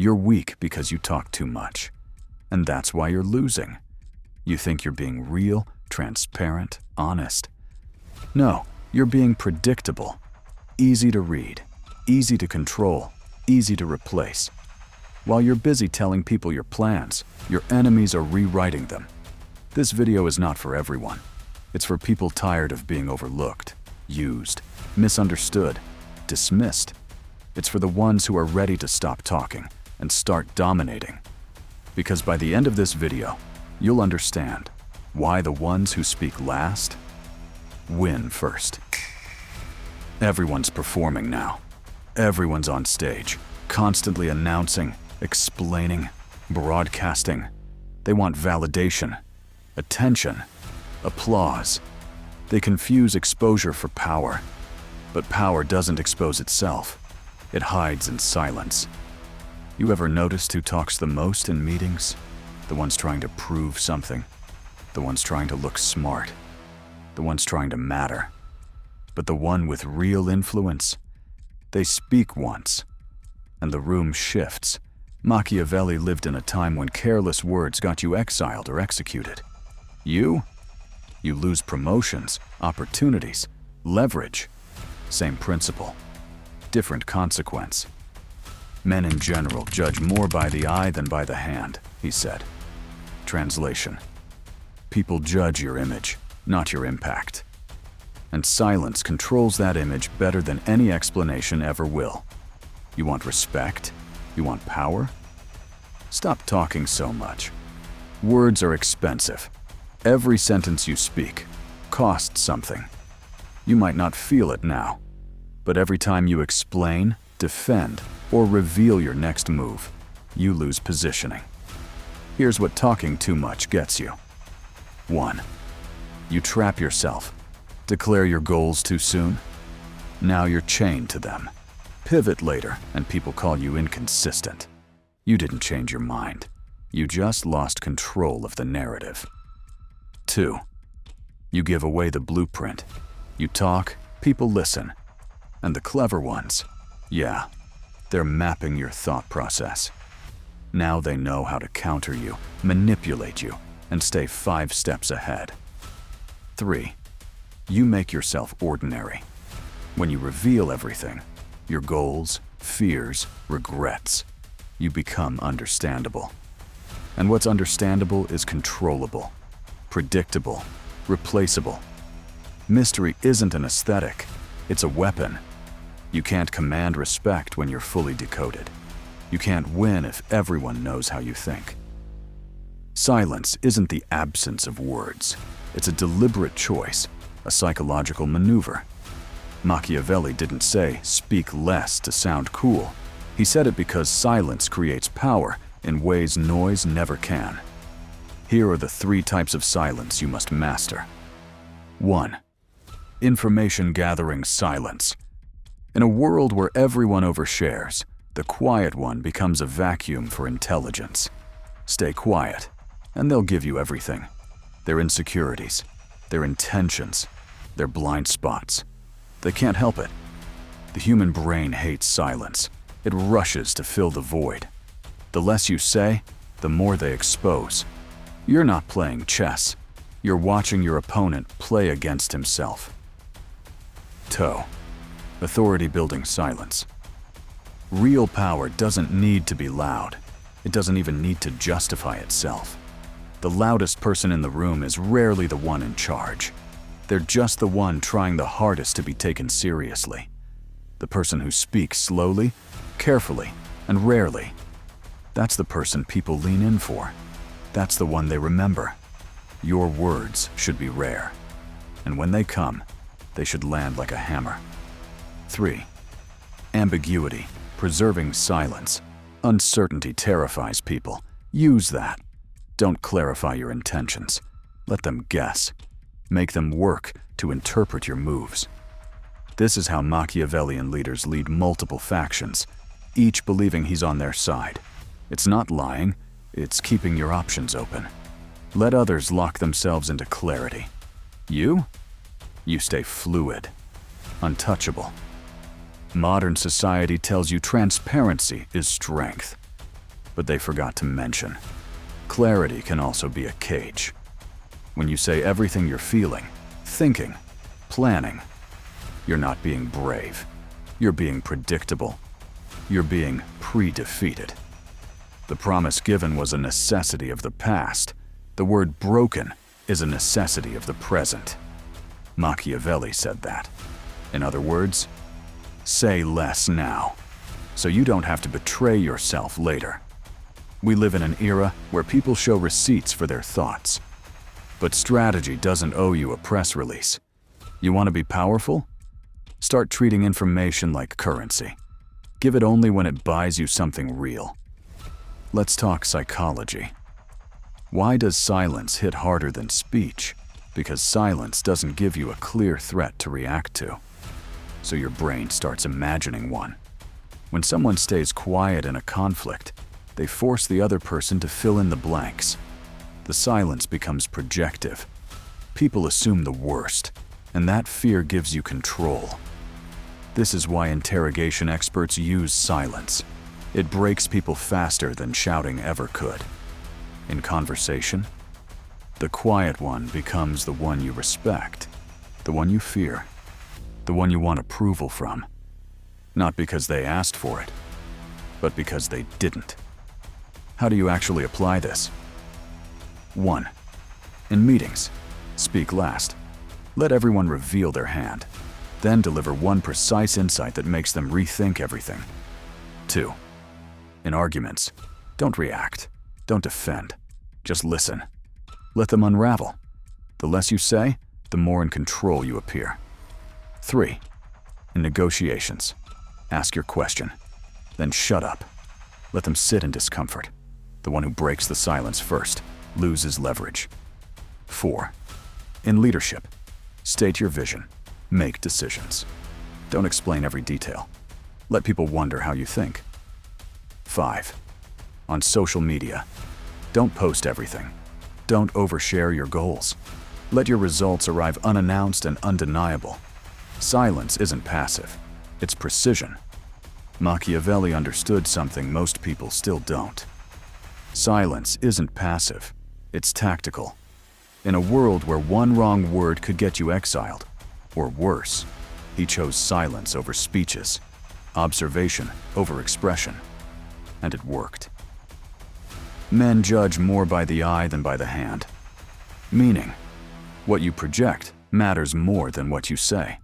You're weak because you talk too much. And that's why you're losing. You think you're being real, transparent, honest. No, you're being predictable. Easy to read, easy to control, easy to replace. While you're busy telling people your plans, your enemies are rewriting them. This video is not for everyone. It's for people tired of being overlooked, used, misunderstood, dismissed. It's for the ones who are ready to stop talking and start dominating. Because by the end of this video, you'll understand why the ones who speak last win first. Everyone's performing now. Everyone's on stage, constantly announcing, explaining, broadcasting. They want validation, attention, applause. They confuse exposure for power. But power doesn't expose itself. It hides in silence. You ever noticed who talks the most in meetings? The ones trying to prove something. The ones trying to look smart. The ones trying to matter. But the one with real influence, they speak once, and the room shifts. Machiavelli lived in a time when careless words got you exiled or executed. You lose promotions, opportunities, leverage. Same principle, different consequence. Men in general judge more by the eye than by the hand, he said. Translation: people judge your image, not your impact. And silence controls that image better than any explanation ever will. You want respect? You want power? Stop talking so much. Words are expensive. Every sentence you speak costs something. You might not feel it now, but every time you explain, defend, or reveal your next move, you lose positioning. Here's what talking too much gets you. 1. You trap yourself. Declare your goals too soon. Now you're chained to them. Pivot later, and people call you inconsistent. You didn't change your mind. You just lost control of the narrative. 2. You give away the blueprint. You talk, people listen. And the clever ones, yeah, they're mapping your thought process. Now they know how to counter you, manipulate you, and stay 5 steps ahead. 3. You make yourself ordinary. When you reveal everything, your goals, fears, regrets, you become understandable. And what's understandable is controllable, predictable, replaceable. Mystery isn't an aesthetic, it's a weapon. You can't command respect when you're fully decoded. You can't win if everyone knows how you think. Silence isn't the absence of words. It's a deliberate choice, a psychological maneuver. Machiavelli didn't say, "Speak less to sound cool." He said it because silence creates power in ways noise never can. Here are the 3 types of silence you must master. 1. Information gathering silence. In a world where everyone overshares, the quiet one becomes a vacuum for intelligence. Stay quiet, and they'll give you everything. Their insecurities, their intentions, their blind spots. They can't help it. The human brain hates silence. It rushes to fill the void. The less you say, the more they expose. You're not playing chess. You're watching your opponent play against himself. Toe. Authority-building silence. Real power doesn't need to be loud. It doesn't even need to justify itself. The loudest person in the room is rarely the one in charge. They're just the one trying the hardest to be taken seriously. The person who speaks slowly, carefully, and rarely. That's the person people lean in for. That's the one they remember. Your words should be rare. And when they come, they should land like a hammer. 3. Ambiguity, preserving silence. Uncertainty terrifies people. Use that. Don't clarify your intentions. Let them guess. Make them work to interpret your moves. This is how Machiavellian leaders lead multiple factions, each believing he's on their side. It's not lying, it's keeping your options open. Let others lock themselves into clarity. You stay fluid, untouchable. Modern society tells you transparency is strength. But they forgot to mention, clarity can also be a cage. When you say everything you're feeling, thinking, planning, you're not being brave. You're being predictable. You're being pre-defeated. The promise given was a necessity of the past. The word broken is a necessity of the present. Machiavelli said that. In other words, say less now, so you don't have to betray yourself later. We live in an era where people show receipts for their thoughts. But strategy doesn't owe you a press release. You want to be powerful? Start treating information like currency. Give it only when it buys you something real. Let's talk psychology. Why does silence hit harder than speech? Because silence doesn't give you a clear threat to react to. So your brain starts imagining one. When someone stays quiet in a conflict, they force the other person to fill in the blanks. The silence becomes projective. People assume the worst, and that fear gives you control. This is why interrogation experts use silence. It breaks people faster than shouting ever could. In conversation, the quiet one becomes the one you respect, the one you fear, the one you want approval from. Not because they asked for it, but because they didn't. How do you actually apply this? 1. In meetings, speak last. Let everyone reveal their hand. Then deliver one precise insight that makes them rethink everything. 2. In arguments, don't react. Don't defend. Just listen. Let them unravel. The less you say, the more in control you appear. 3. In negotiations, ask your question. Then shut up. Let them sit in discomfort. The one who breaks the silence first loses leverage. 4. In leadership, state your vision. Make decisions. Don't explain every detail. Let people wonder how you think. 5. On social media, don't post everything. Don't overshare your goals. Let your results arrive unannounced and undeniable. Silence isn't passive, it's precision. Machiavelli understood something most people still don't. Silence isn't passive, it's tactical. In a world where one wrong word could get you exiled, or worse, he chose silence over speeches, observation over expression, and it worked. Men judge more by the eye than by the hand. Meaning, what you project matters more than what you say.